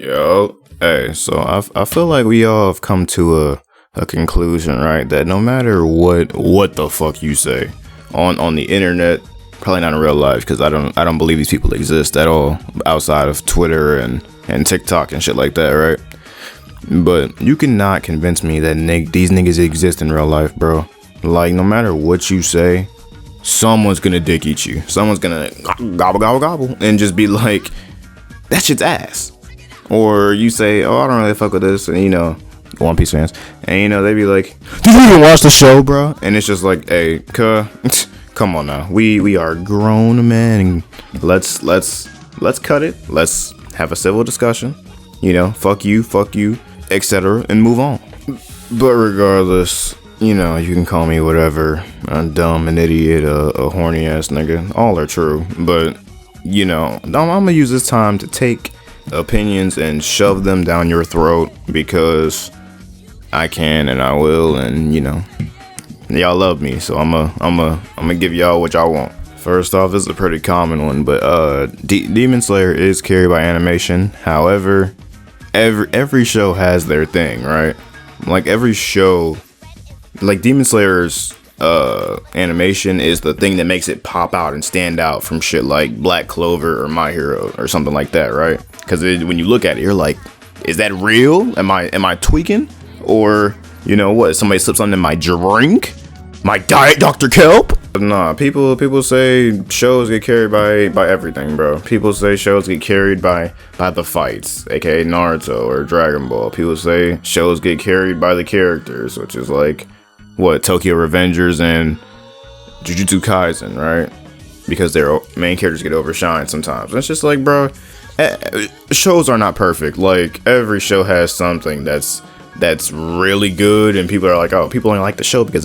Yo, hey, so I feel like we all have come to a conclusion, right? That no matter what the fuck you say on the internet, probably not in real life, because I don't believe these people exist at all outside of Twitter and TikTok and shit like that, right? But you cannot convince me that these niggas exist in real life, bro. Like, no matter what you say, someone's gonna dick eat you. Someone's gonna gobble gobble gobble and just be like, that shit's ass. Or you say, oh, I don't really fuck with this, and One Piece fans, and they be like, did you even watch the show, bro? And it's just like, hey, come on now, we are grown men, and let's cut it. Let's have a civil discussion, fuck you, etc., and move on. But regardless, you can call me whatever, I'm dumb, an idiot, a horny ass nigga, all are true. But I'm gonna use this time to take opinions and shove them down your throat because I can and I will, and y'all love me, so I'm gonna give y'all what y'all want. First off, this is a pretty common one, but Demon Slayer is carried by animation. However, every show has their thing, right? Like every show, like Demon Slayer's animation is the thing that makes it pop out and stand out from shit like Black Clover or My Hero or something like that, right? Because when you look at it, you're like, is that real? Am I tweaking? Or what? Somebody slipped something in my drink? My diet Dr. Kelp? Nah, people say shows get carried by everything, bro. People say shows get carried by the fights, aka Naruto or Dragon Ball. People say shows get carried by the characters, which is like Tokyo Revengers and Jujutsu Kaisen, right? Because their main characters get overshined sometimes. And it's just like, bro, shows are not perfect. Like every show has something that's really good, and people are like, oh, people only like the show because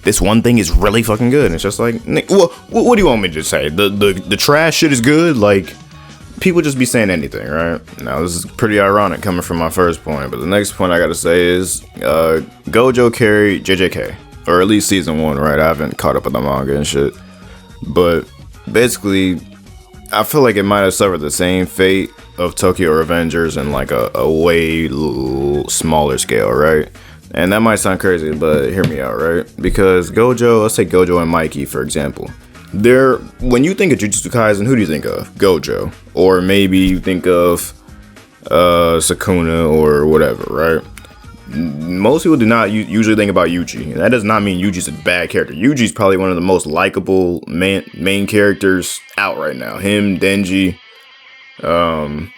this one thing is really fucking good. And it's just like, well, what do you want me to say? The trash shit is good? Like, people just be saying anything, right? Now, this is pretty ironic coming from my first point, but the next point I gotta say is Gojo carried JJK, or at least season 1, right? I haven't caught up with the manga and shit, but basically, I feel like it might have suffered the same fate of Tokyo Revengers in like a way smaller scale, right? And that might sound crazy, but hear me out, right? Because Gojo, let's take Gojo and Mikey, for example. When you think of Jujutsu Kaisen, who do you think of? Gojo. Or maybe you think of Sukuna or whatever, right? Most people do not usually think about Yuji. And that does not mean Yuji's a bad character. Yuji's probably one of the most likable main characters out right now. Him, Denji, Deku,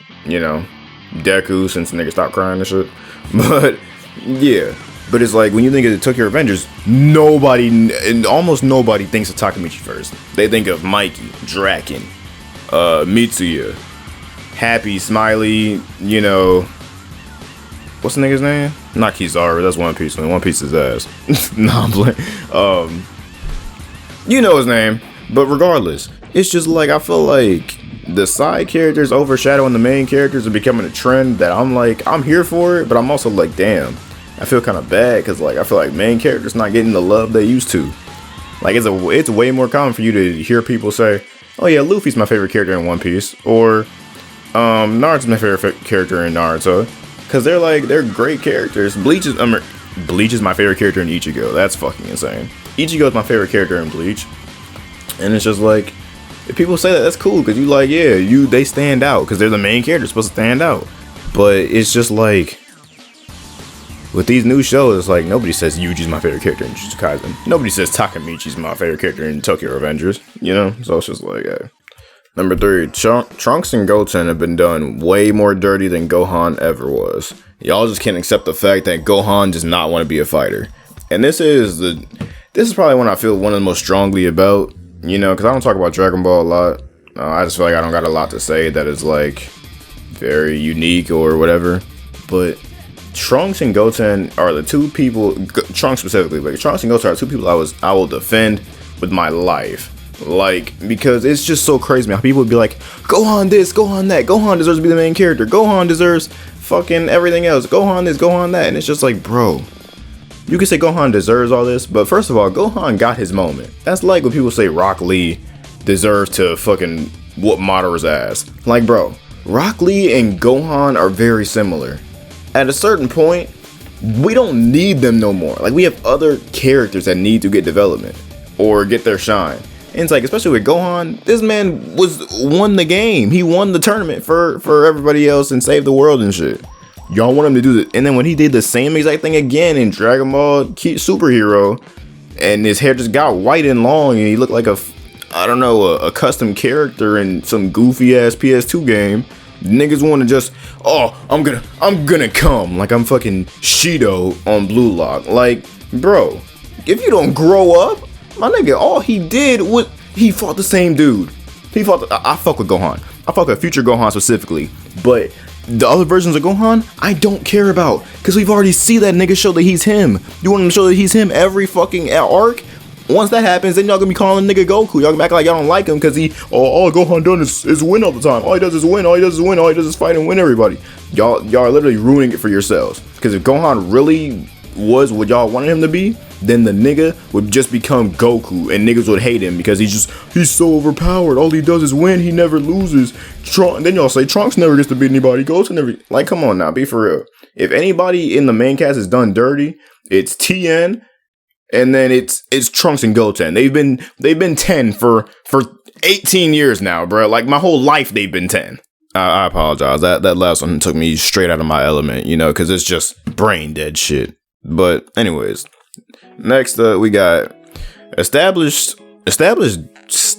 since the nigga stopped crying and shit. But yeah, but it's like when you think of the Tokyo Revengers, almost nobody thinks of Takemichi first. They think of Mikey, Draken, Mitsuya, Happy, Smiley, what's the nigga's name? Not Kizaru, that's One Piece. One Piece is ass. Nah, I'm playing. You know his name. But regardless, it's just like, I feel like the side characters overshadowing the main characters are becoming a trend that I'm like, I'm here for it, but I'm also like, damn, I feel kind of bad, because like, I feel like main characters not getting the love they used to. Like, it's way more common for you to hear people say, oh yeah, Luffy's my favorite character in One Piece, or Naruto's my favorite character in Naruto, because they're great characters. Bleach is my favorite character in Ichigo. That's fucking insane. Ichigo is my favorite character in Bleach. And it's just like, if people say that, that's cool, because they stand out, because they're the main character, supposed to stand out. But it's just like, with these new shows, it's like, nobody says Yuji's my favorite character in Jujutsu Kaisen. Nobody says Takemichi's my favorite character in Tokyo Revengers, So it's just like, yeah. Number 3, Trunks and Goten have been done way more dirty than Gohan ever was. Y'all just can't accept the fact that Gohan does not want to be a fighter. And this is probably one I feel one of the most strongly about, because I don't talk about Dragon Ball a lot. I just feel like I don't got a lot to say that is like very unique or whatever. But Trunks and Goten are the two people, Trunks specifically, but Trunks and Goten are two people I will defend with my life. Like, because it's just so crazy how people would be like, Gohan this, Gohan that, Gohan deserves to be the main character, Gohan deserves fucking everything else, Gohan this, Gohan that. And it's just like, bro, you can say Gohan deserves all this, but first of all, Gohan got his moment. That's like when people say Rock Lee deserves to fucking whoop Madara's ass. Like, bro, Rock Lee and Gohan are very similar. At a certain point, we don't need them no more. Like, we have other characters that need to get development or get their shine. And it's like, especially with Gohan, this man won the game. He won the tournament for everybody else and saved the world and shit. Y'all want him to do that. And then when he did the same exact thing again in Dragon Ball Superhero, and his hair just got white and long, and he looked like a custom character in some goofy ass PS2 game. Niggas want to just, I'm gonna come like I'm fucking Shido on Blue Lock. Like, bro, if you don't grow up, my nigga, all he did was he fought the same dude. I fuck with Gohan. I fuck with future Gohan specifically, but the other versions of Gohan, I don't care about, because we've already seen that nigga show that he's him. You want him to show that he's him every fucking arc? Once that happens, then y'all gonna be calling nigga Goku. Y'all gonna act like y'all don't like him because all Gohan done is win all the time. All he does is win. All he does is fight and win everybody. Y'all are literally ruining it for yourselves. Because if Gohan really was what y'all wanted him to be, then the nigga would just become Goku and niggas would hate him because he's so overpowered. All he does is win. He never loses. And then y'all say Trunks never gets to beat anybody. Goku never. Like, come on now, be for real. If anybody in the main cast is done dirty, it's Tien. And then it's Trunks and Goten. They've been 10 for 18 years now, bro. Like, my whole life they've been 10. I apologize. That last one took me straight out of my element, because it's just brain dead shit. But anyways, next we got established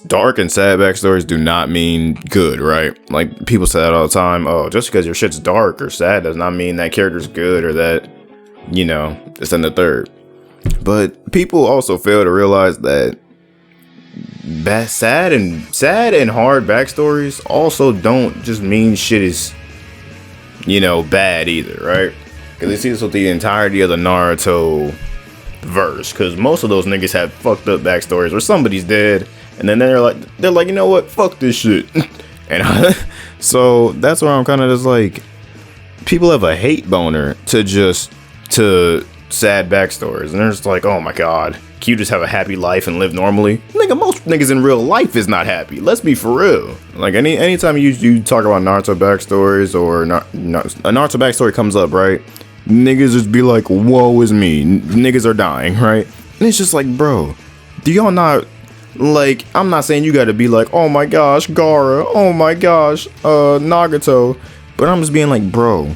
dark and sad backstories do not mean good, right? Like, people say that all the time. Oh, just because your shit's dark or sad does not mean that character's good or that, it's in the third. But people also fail to realize that sad and hard backstories also don't just mean shit is, bad either, right? Because they see this with the entirety of the Naruto verse. Because most of those niggas have fucked up backstories where somebody's dead, and then they're like, you know what? Fuck this shit. And so that's where I'm kind of just like, people have a hate boner to sad backstories, and they're just like, oh my god, can you just have a happy life and live normally? Nigga, most niggas in real life is not happy. Let's be for real. Like, anytime you talk about Naruto backstories or a Naruto backstory comes up, right? Niggas just be like, woe is me. Niggas are dying, right? And it's just like, bro, do y'all not, like, I'm not saying you gotta be like, oh my gosh, Gaara, oh my gosh, Nagato, but I'm just being like, bro,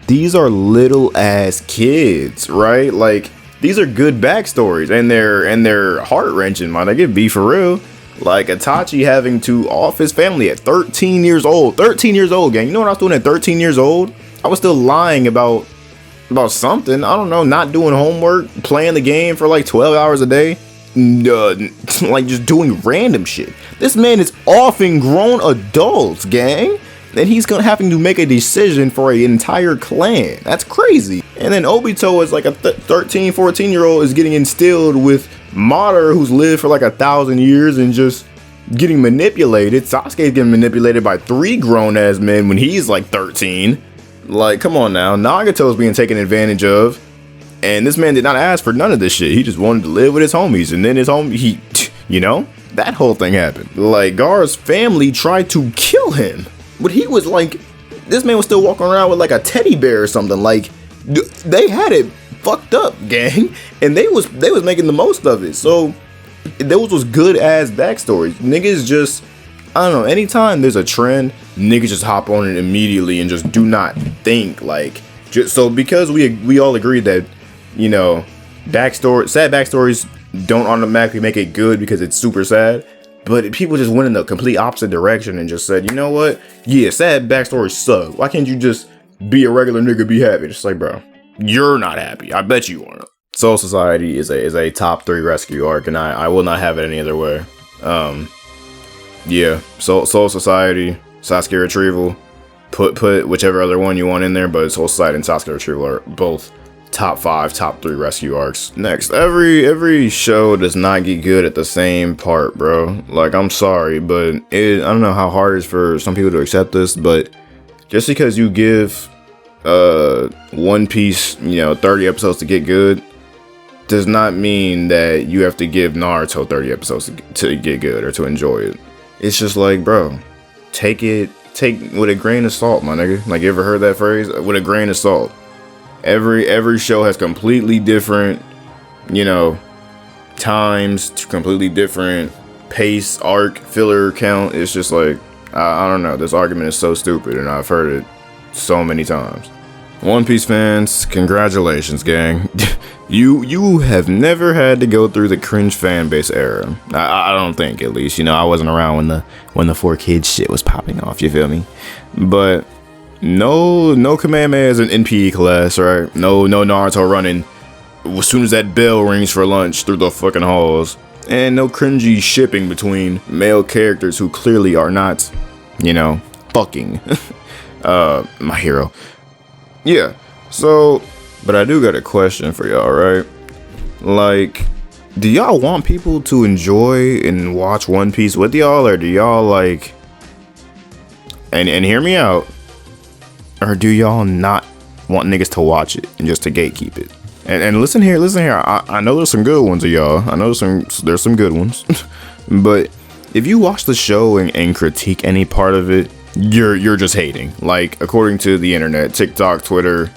these are little ass kids, right? Like, these are good backstories, and they're heart wrenching, man. They get be for real. Like Itachi having to off his family at 13 years old. 13 years old, gang. You know what I was doing at 13 years old? I was still lying about something. I don't know, not doing homework, playing the game for like 12 hours a day, like just doing random shit. This man is offing grown adults, gang. Then he's having to make a decision for an entire clan. That's crazy. And then Obito is like a 13, 14-year-old is getting instilled with Madara, who's lived for like 1,000 years and just getting manipulated. Sasuke's getting manipulated by 3 grown-ass men when he's like 13. Like, come on now. Nagato's being taken advantage of. And this man did not ask for none of this shit. He just wanted to live with his homies. And then that whole thing happened. Like, Gaara's family tried to kill him. But he was like, this man was still walking around with like a teddy bear or something. Like, they had it fucked up, gang, and they was making the most of it. So those was good ass backstories. Niggas just, I don't know, anytime there's a trend, niggas just hop on it immediately and just do not think. Like, so because we all agree that, sad backstories don't automatically make it good because it's super sad. But people just went in the complete opposite direction and just said, you know what? Yeah, sad backstories suck. Why can't you just be a regular nigga, be happy? Just like, bro, you're not happy. I bet you aren't. Soul Society is a top 3 rescue arc, and I will not have it any other way. Yeah, Soul Society, Sasuke Retrieval. Put whichever other one you want in there, but Soul Society and Sasuke Retrieval are both top 5, top 3 rescue arcs. Next, every show does not get good at the same part, bro. Like, I'm sorry, but I don't know how hard it is for some people to accept this, but just because you give One Piece, 30 episodes to get good, does not mean that you have to give Naruto 30 episodes to get good or to enjoy it. It's just like, bro, take it take with a grain of salt, my nigga. Like, you ever heard that phrase? With a grain of salt. Every show has completely different, you know, times, completely different pace, arc, filler count. It's just like, I don't know. This argument is so stupid, and I've heard it so many times. One Piece fans, congratulations, gang. You have never had to go through the cringe fan base era. I don't think, at least. You know, I wasn't around when the 4Kids shit was popping off. You feel me? But no Kamehamehas in PE class, right? No Naruto running as soon as that bell rings for lunch through the fucking halls. And no cringy shipping between male characters who clearly are not, you know, fucking. My hero. Yeah, so, but I do got a question for y'all, right? Like, do y'all want people to enjoy and watch One Piece with y'all, or do y'all like, and hear me out, or do y'all not want niggas to watch it and just to gatekeep it? And listen here, I know there's some good ones of y'all. I know there's some good ones. But if you watch the show and critique any part of it, you're just hating. Like, according to the internet, TikTok, Twitter,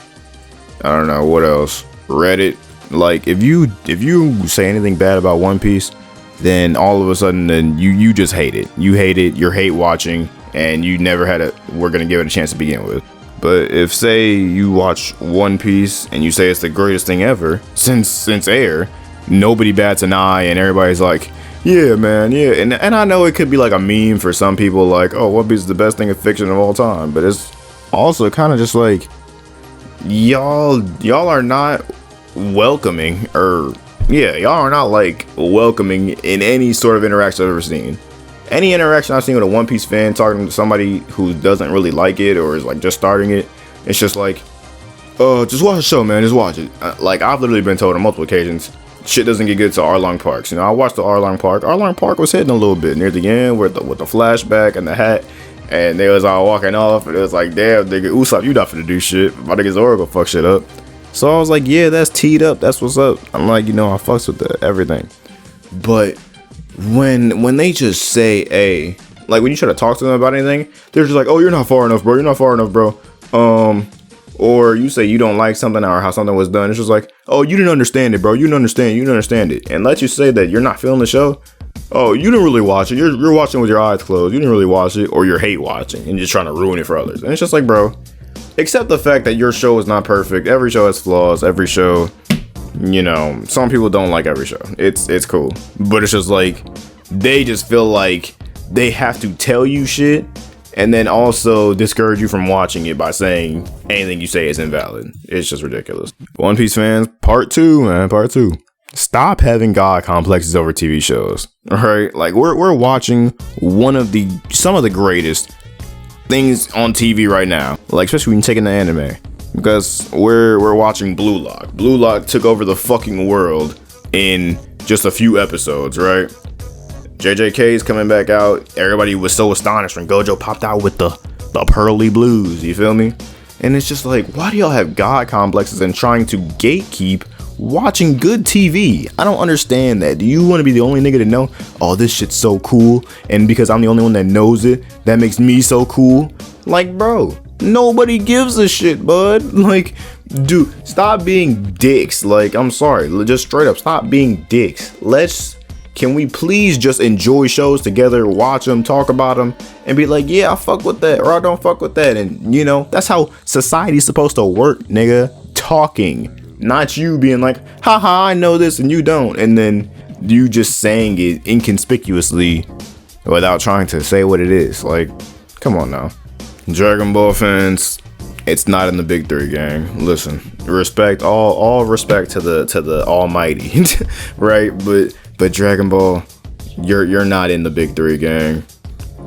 I don't know what else, Reddit. Like, if you say anything bad about One Piece, then all of a sudden then you just hate it. You hate it. You're hate watching, and you never had we're gonna give it a chance to begin with. But if, say, you watch One Piece and you say it's the greatest thing ever since air, nobody bats an eye, and everybody's like, yeah, man, yeah. And I know it could be like a meme for some people, like, oh, One Piece is the best thing of fiction of all time. But it's also kind of just like, y'all are not welcoming, or yeah, y'all are not like welcoming in any sort of interaction I've ever seen. Any interaction I've seen with a One Piece fan talking to somebody who doesn't really like it or is like just starting it, it's just like, just watch the show, man, just watch it. Like, I've literally been told on multiple occasions, shit doesn't get good to Arlong Parks. You know, I watched the Arlong Park. Arlong Park was hitting a little bit near the end with the flashback and the hat, and they was all walking off, and it was like, damn, nigga, Usopp, you not finna do shit. My nigga Zoro go fuck shit up. So I was like, yeah, that's teed up. That's what's up. I'm like, you know, I fucks with everything. But when they just say, hey, like when you try to talk to them about anything, they're just like, oh, you're not far enough, bro. You're not far enough, bro. Or you say you don't like something or how something was done. It's just like, oh, you didn't understand it, bro. You didn't understand it. And let you say that you're not feeling the show. Oh, you didn't really watch it. You're watching with your eyes closed. You didn't really watch it, or you're hate watching and just trying to ruin it for others. And it's just like, bro, accept the fact that your show is not perfect. Every show has flaws. Every show, you know, some people don't like every show. It's cool. But it's just like, they just feel like they have to tell you shit and then also discourage you from watching it by saying anything you say is invalid. It's just ridiculous. One Piece fans, part 2, man, part 2. Stop having god complexes over TV shows. Alright? Like, we're watching some of the greatest things on TV right now. Like, especially when you take in the anime. Because we're watching Blue Lock. Blue Lock took over the fucking world in just a few episodes, right? JJK's coming back out. Everybody was so astonished when Gojo popped out with the pearly blues, you feel me? And it's just like, why do y'all have god complexes and trying to gatekeep watching good TV? I don't understand that. Do you want to be the only nigga to know, oh, this shit's so cool, and because I'm the only one that knows it, that makes me so cool? Like, bro, nobody gives a shit, bud. Like, dude, stop being dicks. Like, I'm sorry, just straight up, stop being dicks. Can we please just enjoy shows together, watch them, talk about them, and be like, yeah, I fuck with that, or I don't fuck with that. And, you know, that's how society's supposed to work, nigga. Talking, not you being like, haha, I know this and you don't. And then you just saying it inconspicuously without trying to say what it is. Like, come on now. Dragon Ball fans, it's not in the big 3, gang. Listen, respect, all respect to the almighty, right? But Dragon Ball, you're not in the big 3, gang.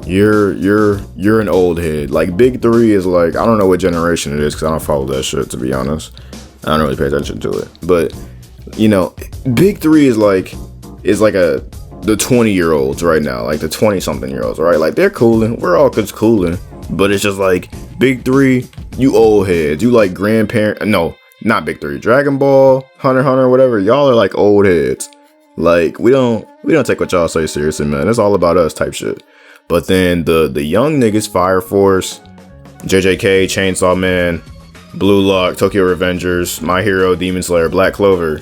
You're an old head. Like, big 3 is like, I don't know what generation it is because I don't follow that shit, to be honest. I don't really pay attention to it. But, you know, big 3 is like the 20-year-olds right now, like the 20-something-year-olds, right? Like, they're cooling. We're all just cooling. But it's just like, big 3, you old heads. You like grandparent. No, not big 3. Dragon Ball, Hunter x Hunter, whatever. Y'all are like old heads. Like, we don't take what y'all say seriously, man. It's all about us type shit. But then the young niggas, Fire Force, JJK, Chainsaw Man, Blue Lock, Tokyo Revengers, My Hero, Demon Slayer, Black Clover,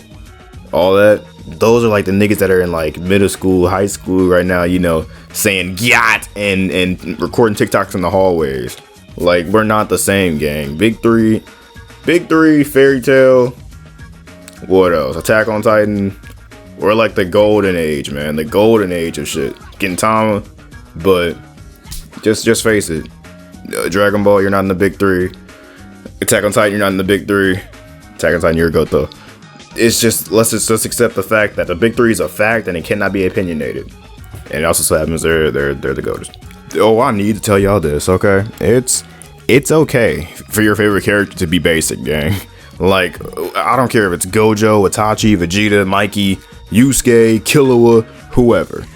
all that. Those are like the niggas that are in like middle school, high school right now, you know, saying "gyat" and recording TikToks in the hallways. Like, we're not the same, gang. Big three, Fairy Tail. What else? Attack on Titan. We're like the golden age, man. The golden age of shit. Gintama. But just face it. Dragon Ball, you're not in the big three. Attack on Titan, you're not in the big three. Attack on Titan, you're a goat though. It's just, let's just accept the fact that the big three is a fact and it cannot be opinionated. And it also so happens they're the goats. Oh, I need to tell y'all this, okay? It's okay for your favorite character to be basic, gang. Like, I don't care if it's Gojo, Itachi, Vegeta, Mikey, Yusuke, Killua, whoever.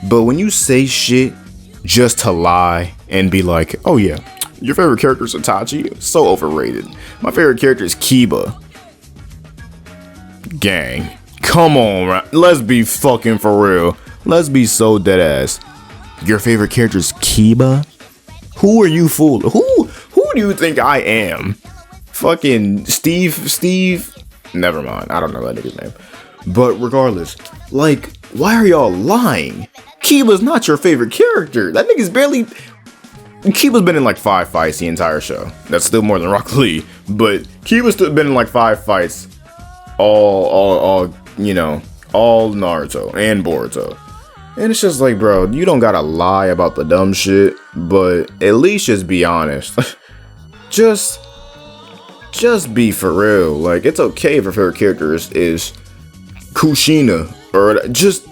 But when you say shit just to lie and be like, oh yeah, your favorite character is Itachi? So overrated. My favorite character is Kiba. Gang, come on, right? Let's be fucking for real. Let's be so dead ass. Your favorite character is Kiba? Who are you fooling? Who do you think I am? Fucking Steve? Never mind. I don't know that nigga's name. But regardless, like, why are y'all lying? Kiba's not your favorite character. That nigga's barely... Kiba's been in like 5 fights the entire show. That's still more than Rock Lee. But Kiba's still been in like 5 fights. All you know, all Naruto and Boruto. And it's just like, bro, you don't gotta lie about the dumb shit, but at least just be honest. just be for real. Like, it's okay if your favorite character is Kushina, or just,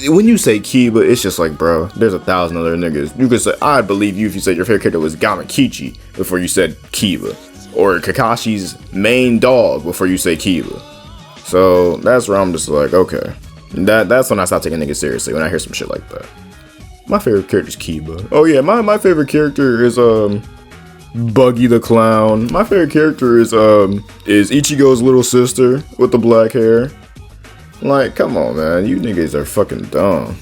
when you say Kiba, it's just like, bro, there's 1,000 other niggas. You could say, I'd believe you if you said your favorite character was Gamakichi before you said Kiba, or Kakashi's main dog before you say Kiba. So that's where I'm just like, okay. That's when I stop taking niggas seriously, when I hear some shit like that. My favorite character is Kiba. Oh yeah, my favorite character is Buggy the Clown. My favorite character is Ichigo's little sister with the black hair. Like, come on, man. You niggas are fucking dumb.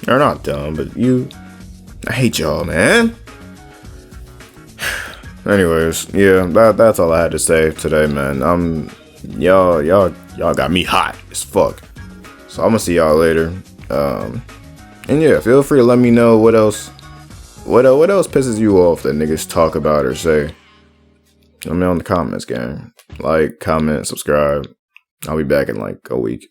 Or not dumb, but I hate y'all, man. Anyways, yeah, that's all I had to say today, man. Y'all got me hot as fuck. So I'm gonna see y'all later. And yeah, feel free to let me know what else pisses you off that niggas talk about or say. Let me know in the comments, gang. Like, comment, subscribe. I'll be back in like a week.